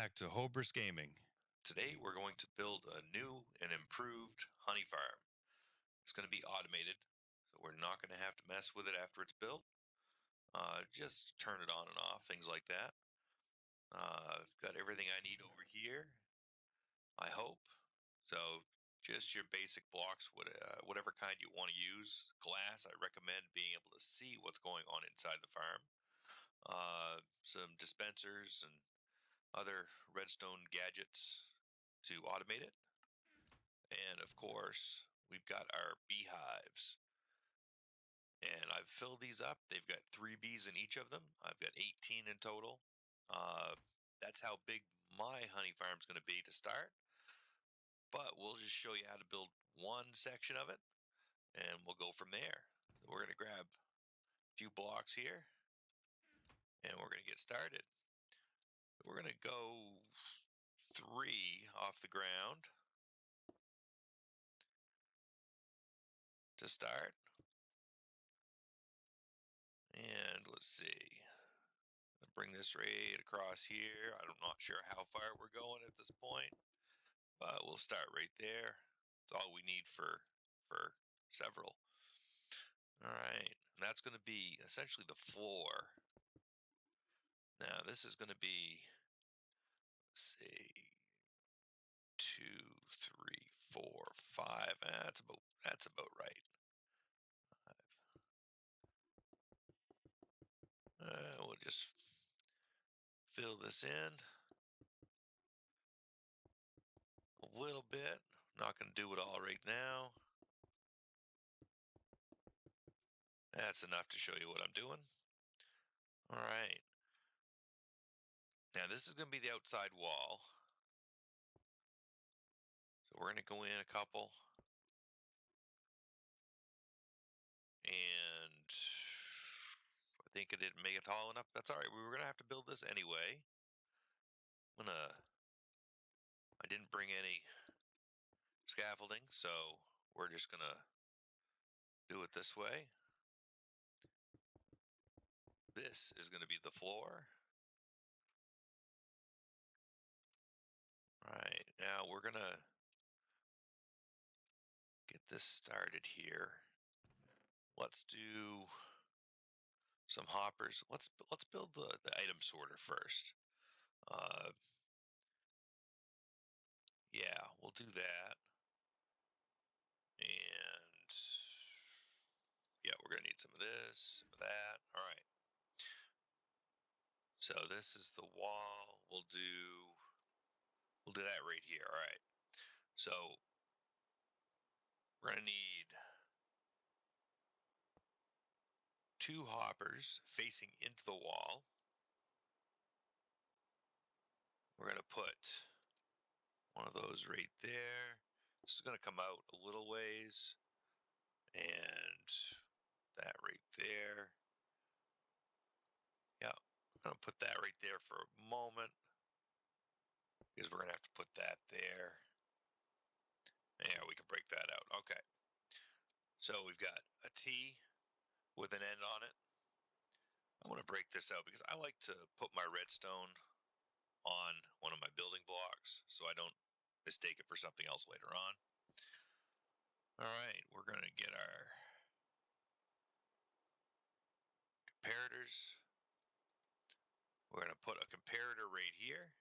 back to Hobris Gaming. Today we're going to build a new and improved honey farm. It's going to be automated, so we're not going to have to mess with it after it's built. Just turn it on and off, things like that. I've got everything I need over here, I hope. So just your basic blocks, whatever kind you want to use. Glass, I recommend being able to see what's going on inside the farm. Some dispensers and other redstone gadgets to automate it. And of course, we've got our beehives. And I've filled these up. They've got 3 bees in each of them. I've got 18 in total. Uh, that's how big my honey farm's going to be to start. But we'll just show you how to build one section of it, and we'll go from there. So we're going to grab a few blocks here, and we're going to get started. We're going to go 3 off the ground to start. And let's see. Bring this right across here. I'm not sure how far we're going at this point, but we'll start right there. It's all we need for several. All right, and that's going to be essentially the floor. Now this is going to be, let's see, 2, 3, 4, 5. That's about right. 5. We'll just fill this in a little bit. Not going to do it all right now. That's enough to show you what I'm doing. All right. Now this is going to be the outside wall. So we're going to go in a couple. And I think it didn't make it tall enough. That's all right. We were going to have to build this anyway. I didn't bring any scaffolding, so we're just going to do it this way. This is going to be the floor. All right, now we're going to get this started here. Let's do some hoppers. Let's build the item sorter first. Yeah, we'll do that. And yeah, we're going to need some of this, some of that. All right. So this is the wall. We'll do that right here. All right. So we're going to need 2 hoppers facing into the wall. We're going to put one of those right there. This is going to come out a little ways, and that right there. Yeah, I'm going to put that right there for a moment, because we're going to have to put that there. Yeah, we can break that out. Okay. So we've got a T with an end on it. I'm going to break this out because I like to put my redstone on one of my building blocks so I don't mistake it for something else later on. All right, we're going to get our comparators. We're going to put a comparator right here.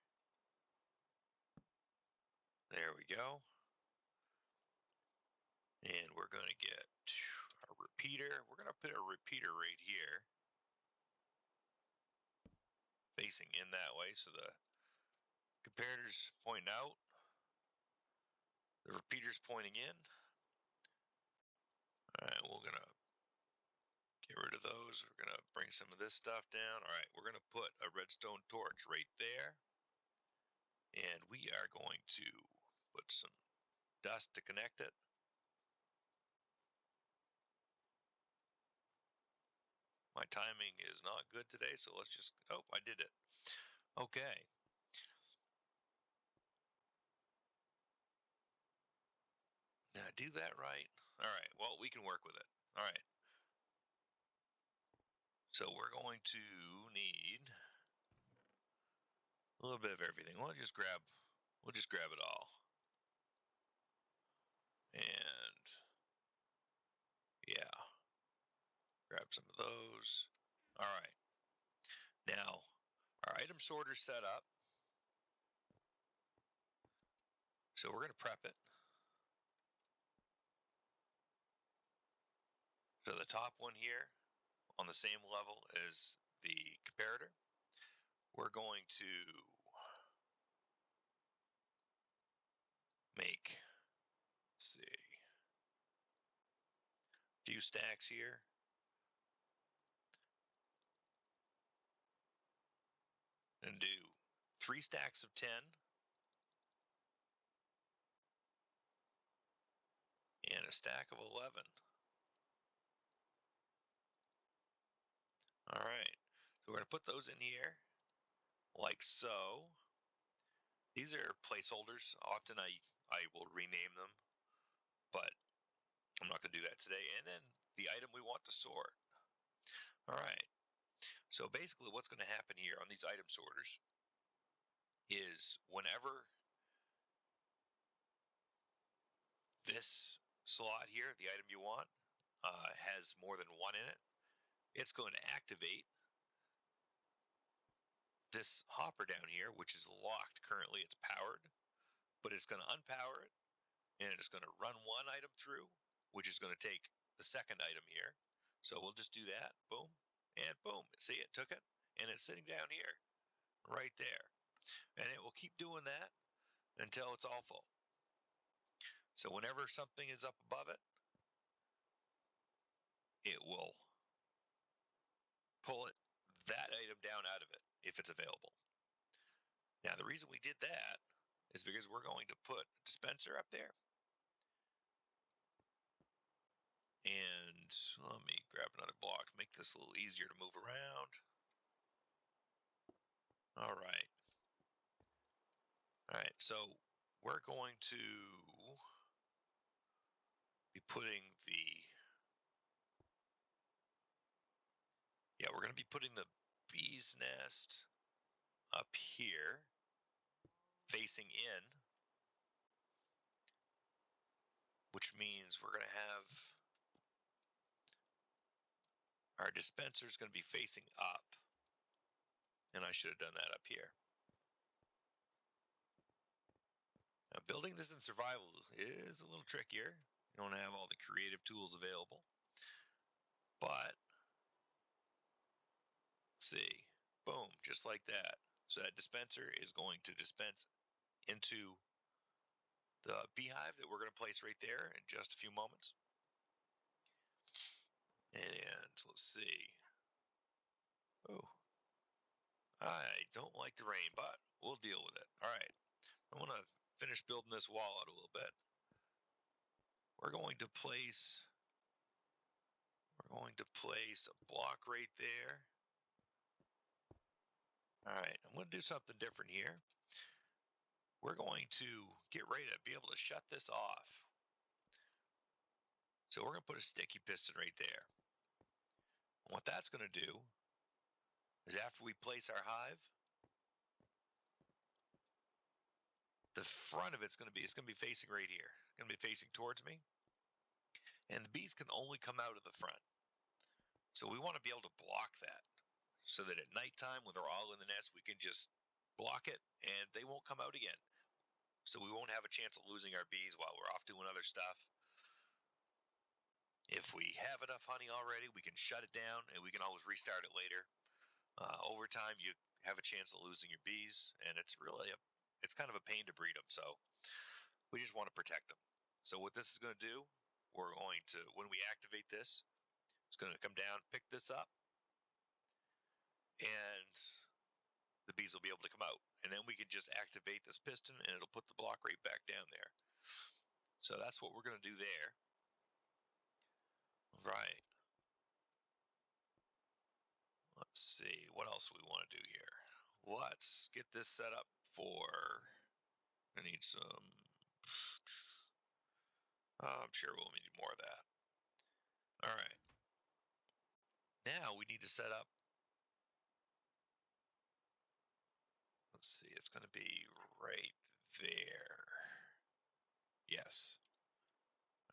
There we go. And we're going to get our repeater. We're going to put a repeater right here, facing in that way, so the comparator's pointing out, the repeater's pointing in. All right, we're going to get rid of those. We're going to bring some of this stuff down. All right, we're going to put a redstone torch right there. And we are going to put some dust to connect it. My timing is not good today, so let's just, oh, I did it. Okay. Now, do that right. All right, well, we can work with it. All right. So we're going to need A little bit of everything. We'll just grab it all. And yeah, grab some of those. All right. Now, our item sorter's set up. So we're going to prep it. So the top one here on the same level as the comparator, we're going to make, let's see, a few stacks here. And do 3 stacks of 10 and a stack of 11. All right, so we're going to put those in here like so. These are placeholders. Often I will rename them, but I'm not going to do that today. And then the item we want to sort. All right, so basically what's going to happen here on these item sorters is whenever this slot here, the item you want, has more than 1 in it, it's going to activate this hopper down here, which is locked currently. It's powered, but it's going to unpower it, and it's going to run 1 item through, which is going to take the second item here. So we'll just do that. Boom, and boom. See, it took it, and it's sitting down here, right there. And it will keep doing that until it's all full. So whenever something is up above it, it will pull that item down out of it if it's available. Now, the reason we did that is because we're going to put a dispenser up there. And let me grab another block, make this a little easier to move around. All right. All right, so we're going to be putting we're going to be putting the bee's nest up here, facing in, which means we're going to have our dispenser is going to be facing up, and I should have done that up here. Now, building this in survival is a little trickier. You don't have all the creative tools available, but let's see, boom, just like that. So that dispenser is going to dispense into the beehive that we're going to place right there in just a few moments. And let's see. Oh, I don't like the rain, but we'll deal with it. All right, I want to finish building this wall out a little bit. We're going to place a block right there. All right, I'm going to do something different here. We're going to get ready to be able to shut this off. So we're going to put a sticky piston right there. And what that's going to do is after we place our hive, the front of it's going to be facing right here. It's going to be facing towards me. And the bees can only come out of the front. So we want to be able to block that so that at nighttime when they're all in the nest, we can just block it and they won't come out again. So we won't have a chance of losing our bees while we're off doing other stuff. If we have enough honey already, we can shut it down and we can always restart it later. Over time, you have a chance of losing your bees, and it's kind of a pain to breed them. So we just want to protect them. So what this is going to do, we're going to, when we activate this, it's going to come down, pick this up, and the bees will be able to come out. And then we can just activate this piston and it'll put the block right back down there. So that's what we're going to do there. Right. Let's see what else we want to do here. Let's get this set up for, I need some, I'm sure we'll need more of that. All right. Now we need to set up Let's see, it's going to be right there. Yes.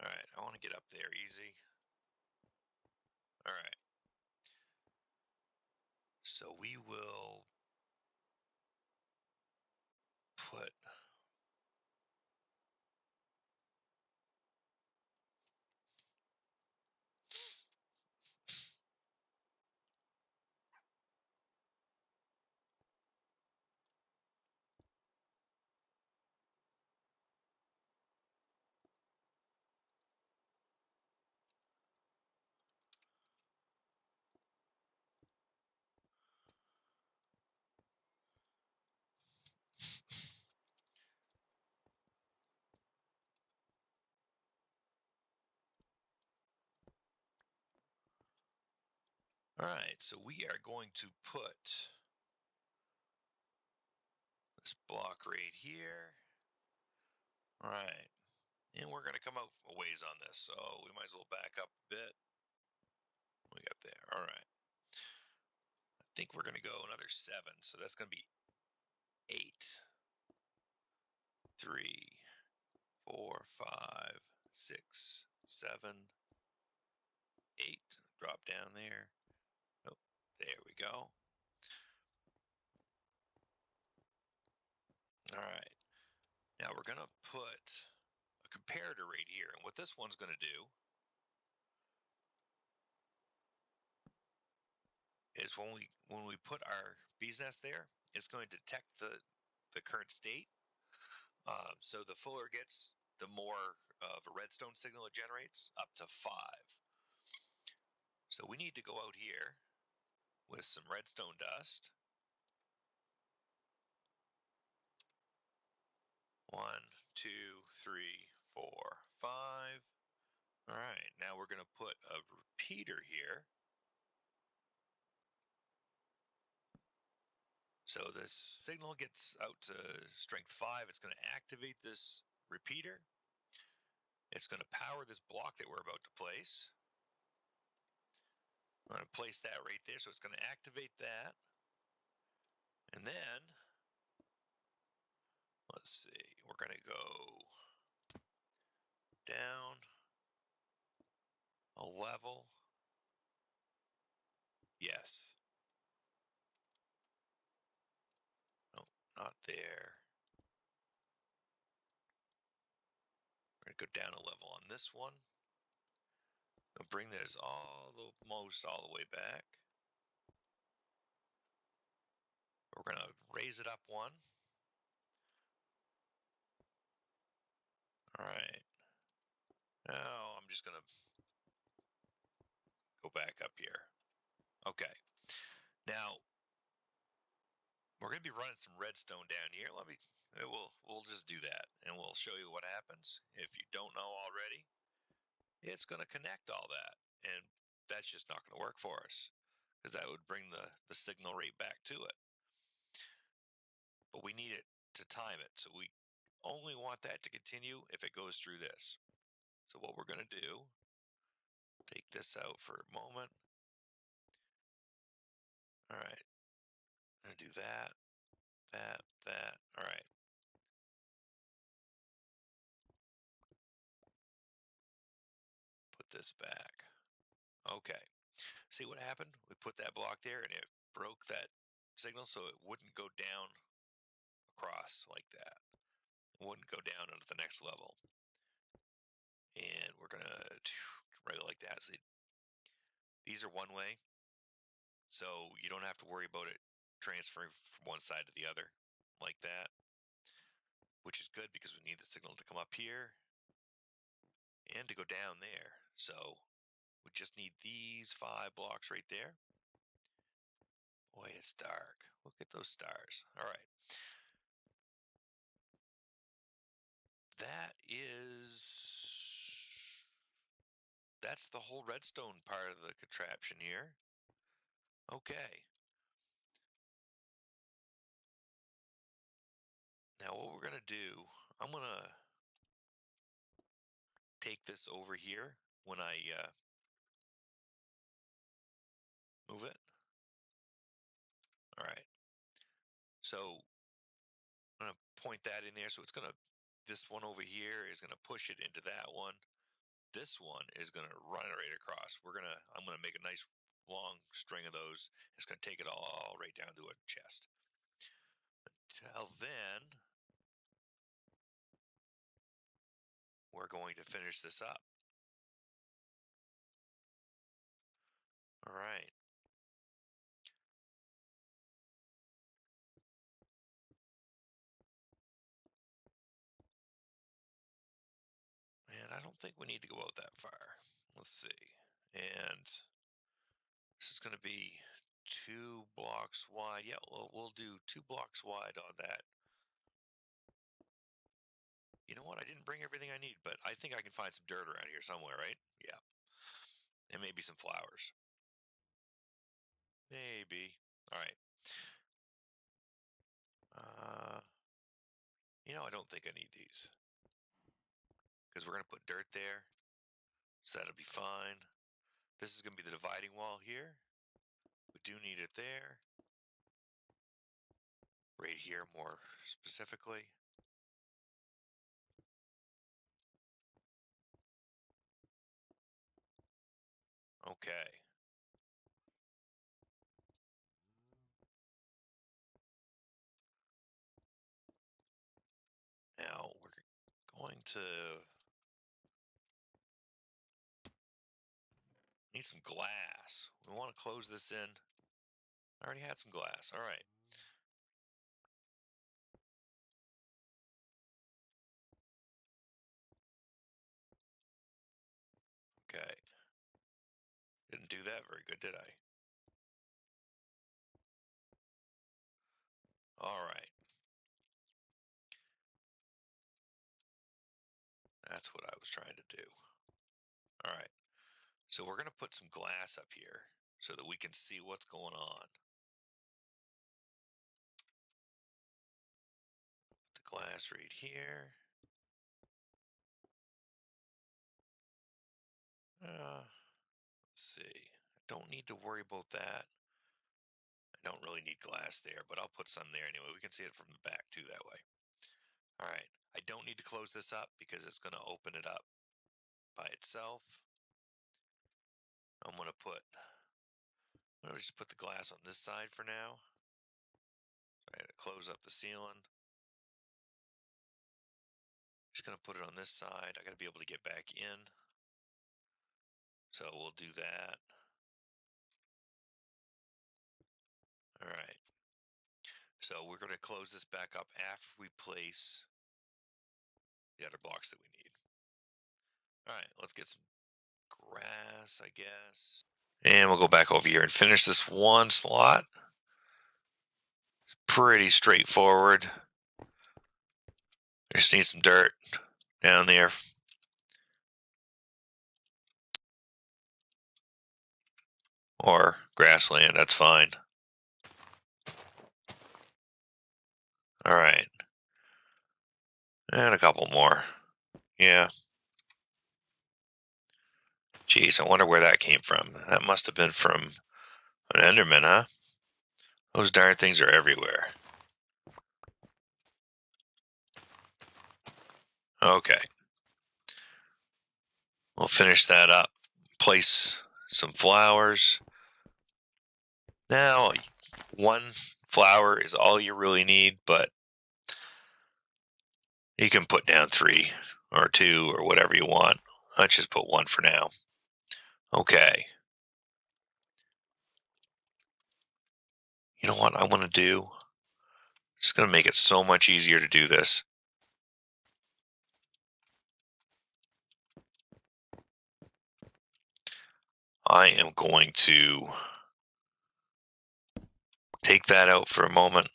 All right, I want to get up there easy. All right. So we will put all right, so we are going to put this block right here. All right, and we're going to come out a ways on this, so we might as well back up a bit. We got there. All right. I think we're going to go another 7, so that's going to be 8. 3, 4, 5, 6, 7, 8. Drop down there. Oh, there we go. All right. Now we're going to put a comparator right here. And what this one's going to do is when we put our bee's nest there, it's going to detect the current state. So the fuller it gets, the more of a redstone signal it generates, up to 5. So we need to go out here with some redstone dust. 1, 2, 3, 4, 5. All right, now we're going to put a repeater here. So this signal gets out to strength 5. It's going to activate this repeater. It's going to power this block that we're about to place. I'm going to place that right there. So it's going to activate that. And then, let's see, we're going to go down a level. Yes. No, not there. We're going to go down a level on this one. We'll bring this almost all the way back. We're going to raise it up 1. All right. Now I'm just going to go back up here. Okay. Now we're going to be running some redstone down here. We'll just do that, and we'll show you what happens. If you don't know already, it's going to connect all that, and that's just not going to work for us because that would bring the signal rate back to it. But we need it to time it, so we only want that to continue if it goes through this. So what we're going to do, take this out for a moment. All right. I'm going to do that, that. All right. Put this back. Okay. See what happened? We put that block there and it broke that signal so it wouldn't go down across like that. It wouldn't go down into the next level. And we're going to right like that. See, these are one way. So you don't have to worry about it transferring from one side to the other like that, which is good because we need the signal to come up here and to go down there. So we just need these 5 blocks right there. Boy, it's dark. Look at those stars. All right. That's the whole redstone part of the contraption here. Okay. Now what we're going to do, I'm going to take this over here when I move it. All right. So point that in there. So it's going to, this one over here is going to push it into that one. This one is going to run it right across. I'm going to make a nice long string of those. It's going to take it all right down to a chest. Till then, we're going to finish this up. All right. And I don't think we need to go out that far. Let's see. And this is going to be 2 blocks wide. Yeah, we'll do 2 blocks wide on that. You know what? I didn't bring everything I need, but I think I can find some dirt around here somewhere, right? Yeah. And maybe some flowers. Maybe. All right. I don't think I need these because we're going to put dirt there. So that'll be fine. This is going to be the dividing wall here. We do need it there. Right here more specifically. Okay. Now we're going to need some glass. We want to close this in. I already had some glass. All right. Okay. Didn't do that very good, did I? All right. That's what I was trying to do. All right. So we're going to put some glass up here so that we can see what's going on. Put the glass right here. Let's see. I don't need to worry about that. I don't really need glass there, but I'll put some there anyway. We can see it from the back too that way. All right. I don't need to close this up because it's going to open it up by itself. I'm going to just put the glass on this side for now. I got to close up the ceiling. Just going to put it on this side. I got to be able to get back in. So we'll do that. All right. So we're going to close this back up after we place the other blocks that we need. All right, let's get some grass, I guess. And we'll go back over here and finish this one slot. It's pretty straightforward. I just need some dirt down there. Or grassland, that's fine. All right. And a couple more. Yeah. Geez, I wonder where that came from. That must have been from an Enderman, huh? Those darn things are everywhere. Okay. We'll finish that up. Place some flowers. Now, one flower is all you really need, but you can put down 3 or 2 or whatever you want. Let's just put 1 for now. Okay. You know what I want to do? It's going to make it so much easier to do this. I am going to take that out for a moment,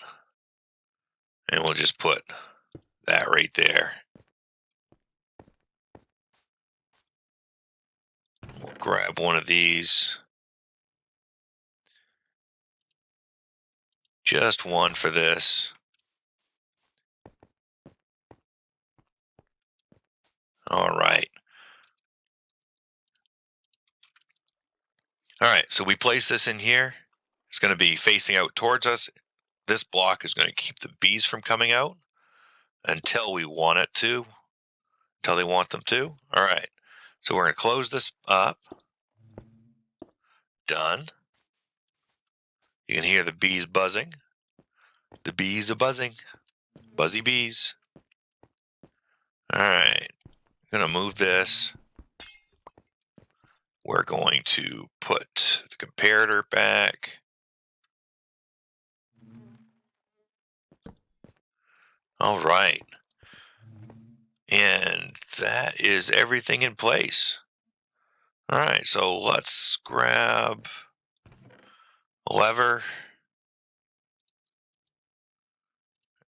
and we'll just put that right there. We'll grab one of these. Just 1 for this. All right. All right, so we place this in here. It's going to be facing out towards us. This block is going to keep the bees from coming out. until we want it to, until they want them to. All right. So we're going to close this up. Done. You can hear the bees buzzing. The bees are buzzing. Buzzy bees. All right. I'm going to move this. We're going to put the comparator back. All right. And that is everything in place. All right, so let's grab a lever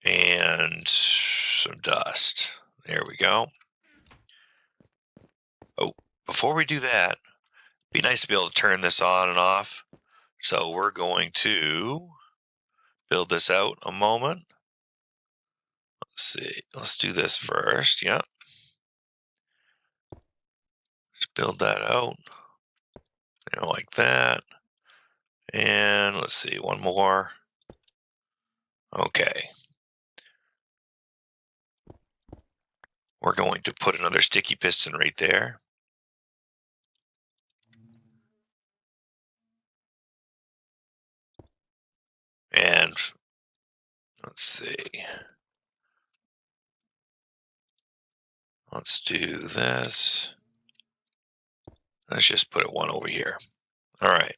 and some dust. There we go. Oh, before we do that, it'd be nice to be able to turn this on and off. So we're going to build this out a moment. Let's see. Let's do this first. Yeah. Just build that out. Like that. And let's see, one more. Okay. We're going to put another sticky piston right there. And let's see. Let's do this. Let's just put one over here. All right.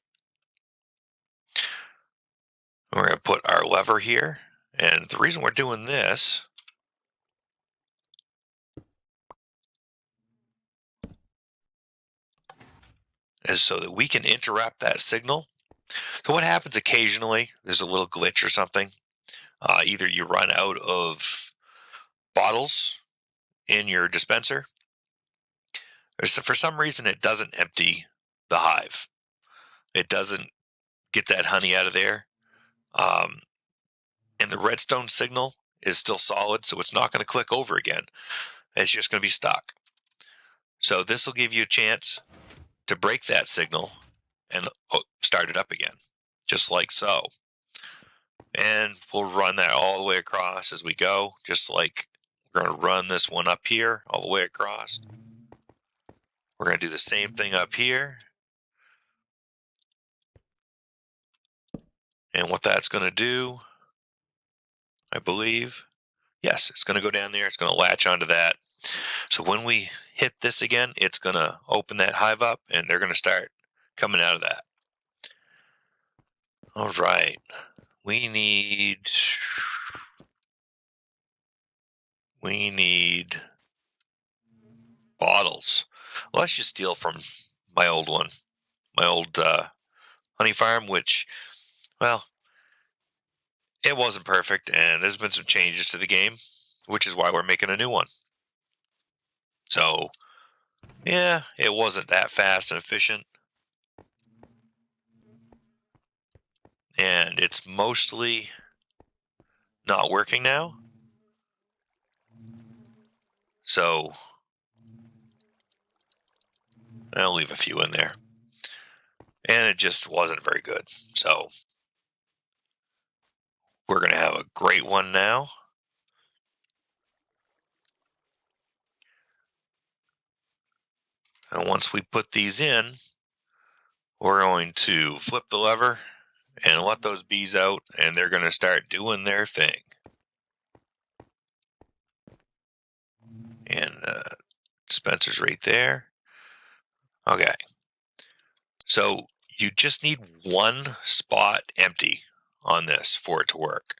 We're going to put our lever here. And the reason we're doing this is so that we can interrupt that signal. So what happens occasionally, there's a little glitch or something. Either you run out of bottles in your dispenser, or for some reason it doesn't empty the hive. It doesn't get that honey out of there. And the redstone signal is still solid, so it's not going to click over again. It's just going to be stuck. So this will give you a chance to break that signal and start it up again, just like so. And we'll run that all the way across as we go, just like we're going to run this one up here all the way across. We're going to do the same thing up here. And what that's going to do, I believe, yes, it's going to go down there. It's going to latch onto that. So when we hit this again, it's going to open that hive up and they're going to start coming out of that. All right. We need bottles. Well, let's just steal from my old one, my old honey farm, which, well, it wasn't perfect, and there's been some changes to the game, which is why we're making a new one. So, yeah, it wasn't that fast and efficient, and it's mostly not working now. So, I'll leave a few in there. And it just wasn't very good. So, we're going to have a great one now. And once we put these in, we're going to flip the lever and let those bees out, and they're going to start doing their thing. And Spencer's right there. Okay. So you just need one spot empty on this for it to work.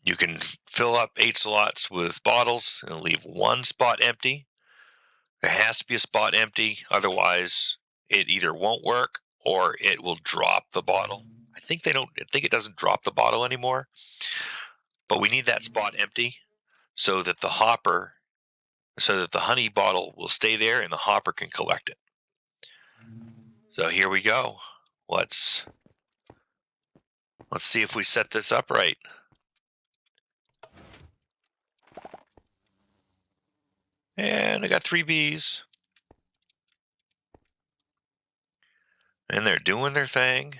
You can fill up 8 slots with bottles and leave one spot empty. There has to be a spot empty, otherwise it either won't work or it will drop the bottle. I think it doesn't drop the bottle anymore. But we need that spot empty so that the honey bottle will stay there and the hopper can collect it. So here we go. Let's see if we set this up right. And I got 3 bees. And they're doing their thing.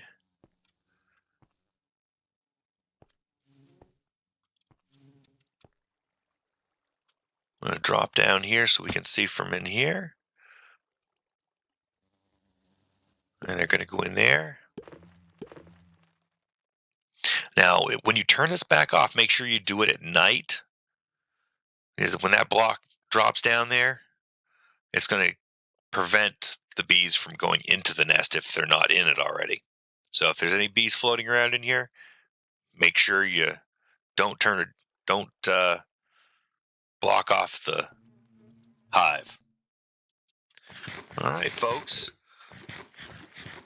I'm going to drop down here so we can see from in here. And they're going to go in there. Now, when you turn this back off, make sure you do it at night. Because when that block drops down there, it's going to prevent the bees from going into the nest if they're not in it already. So if there's any bees floating around in here, make sure you don't block off the hive. All right, folks.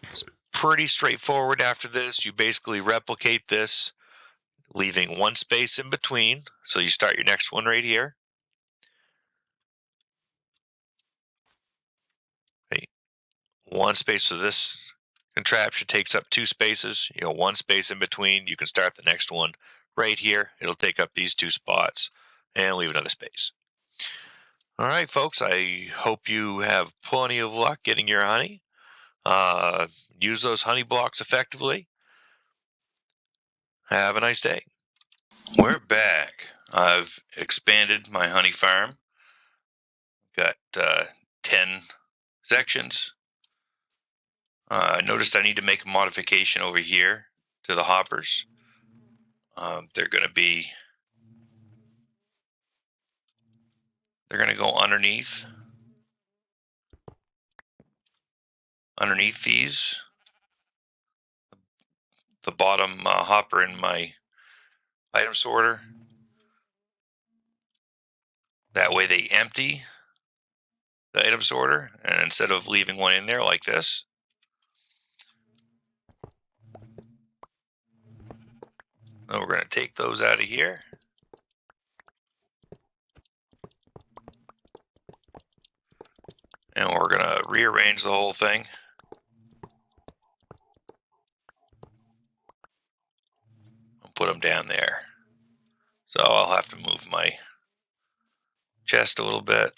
It's pretty straightforward after this. You basically replicate this, leaving one space in between. So you start your next one right here. Okay. One space, so this contraption takes up 2 spaces. One space in between. You can start the next one right here. It'll take up these 2 spots and leave another space. All right, folks, I hope you have plenty of luck getting your honey. Use those honey blocks effectively. Have a nice day. We're back. I've expanded my honey farm. Got 10 sections. I noticed I need to make a modification over here to the hoppers. They're going to go underneath these, the bottom hopper in my item sorter. That way they empty the item sorter, and instead of leaving one in there like this, then we're going to take those out of here. And we're going to rearrange the whole thing. And put them down there. So I'll have to move my chest a little bit.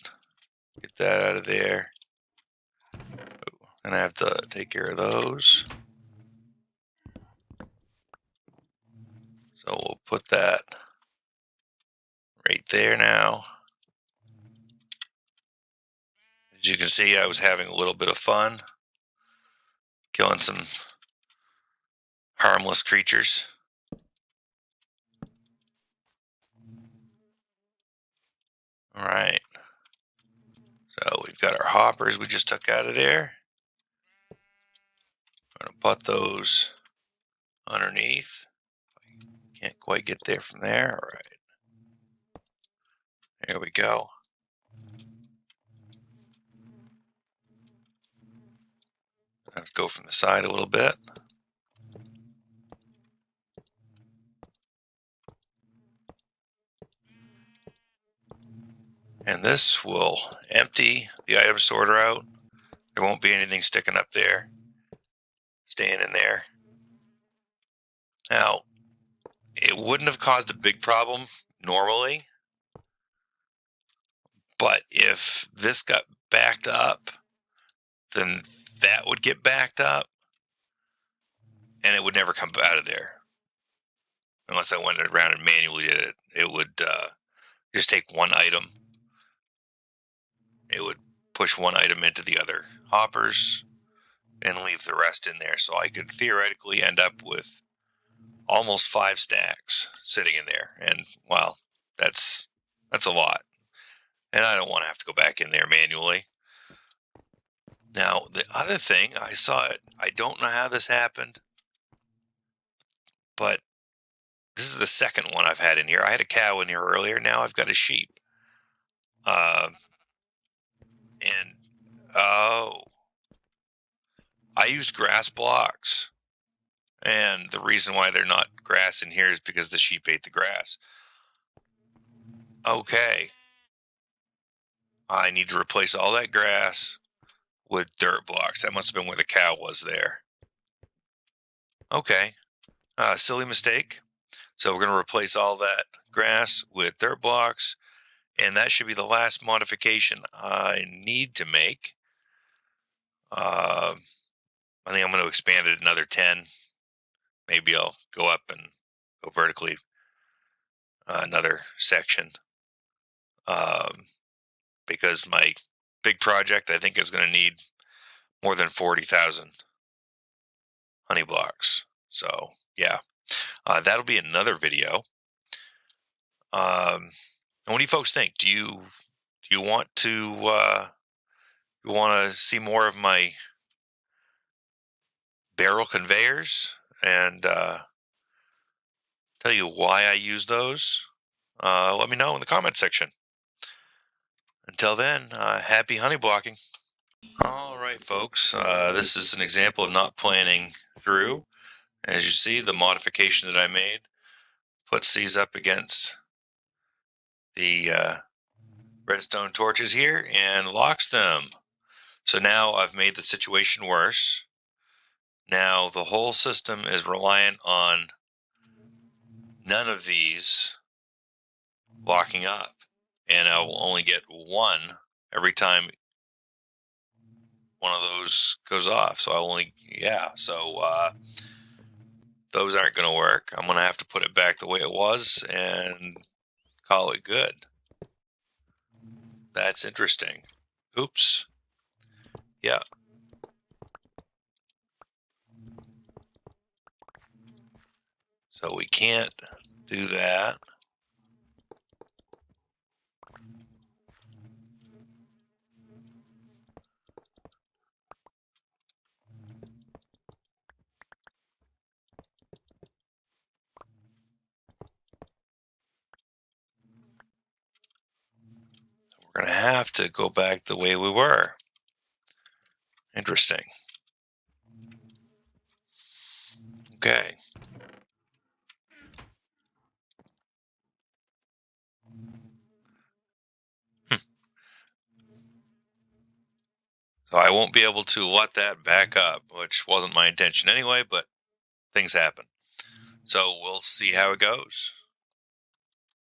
Get that out of there. And I have to take care of those. So we'll put that right there now. As you can see, I was having a little bit of fun killing some harmless creatures. All right. So we've got our hoppers we just took out of there. I'm going to put those underneath. Can't quite get there from there. All right. There we go. I have to go from the side a little bit. And this will empty the item sorter out. There won't be anything sticking up there, staying in there. Now, it wouldn't have caused a big problem normally, but if this got backed up, then that would get backed up, and it would never come out of there. Unless I went around and manually did it. It would just take one item. It would push one item into the other hoppers and leave the rest in there. So I could theoretically end up with almost 5 stacks sitting in there. And, well, that's a lot. And I don't want to have to go back in there manually. Now, the other thing, I saw it. I don't know how this happened, but this is the second one I've had in here. I had a cow in here earlier. Now I've got a sheep. I used grass blocks. And the reason why they're not grass in here is because the sheep ate the grass. Okay. I need to replace all that grass with dirt blocks. That must have been where the cow was there. Okay. Silly mistake. So we're going to replace all that grass with dirt blocks. And that should be the last modification I need to make. I think I'm going to expand it another 10. Maybe I'll go up and go vertically another section. because my big project, I think, is going to need more than 40,000 honey blocks. So yeah, that'll be another video. And what do you folks think? Do you want to see more of my barrel conveyors and tell you why I use those? Let me know in the comment section. Until then, happy honey blocking. All right, folks. This is an example of not planning through. As you see, the modification that I made puts these up against the redstone torches here and locks them. So now I've made the situation worse. Now the whole system is reliant on none of these locking up, and I will only get one every time one of those goes off. So I only, those aren't going to work. I'm going to have to put it back the way it was and call it good. That's interesting. Oops. Yeah. So we can't do that. We're going to have to go back the way we were. Interesting. Okay. So I won't be able to let that back up, which wasn't my intention anyway, but things happen. So we'll see how it goes.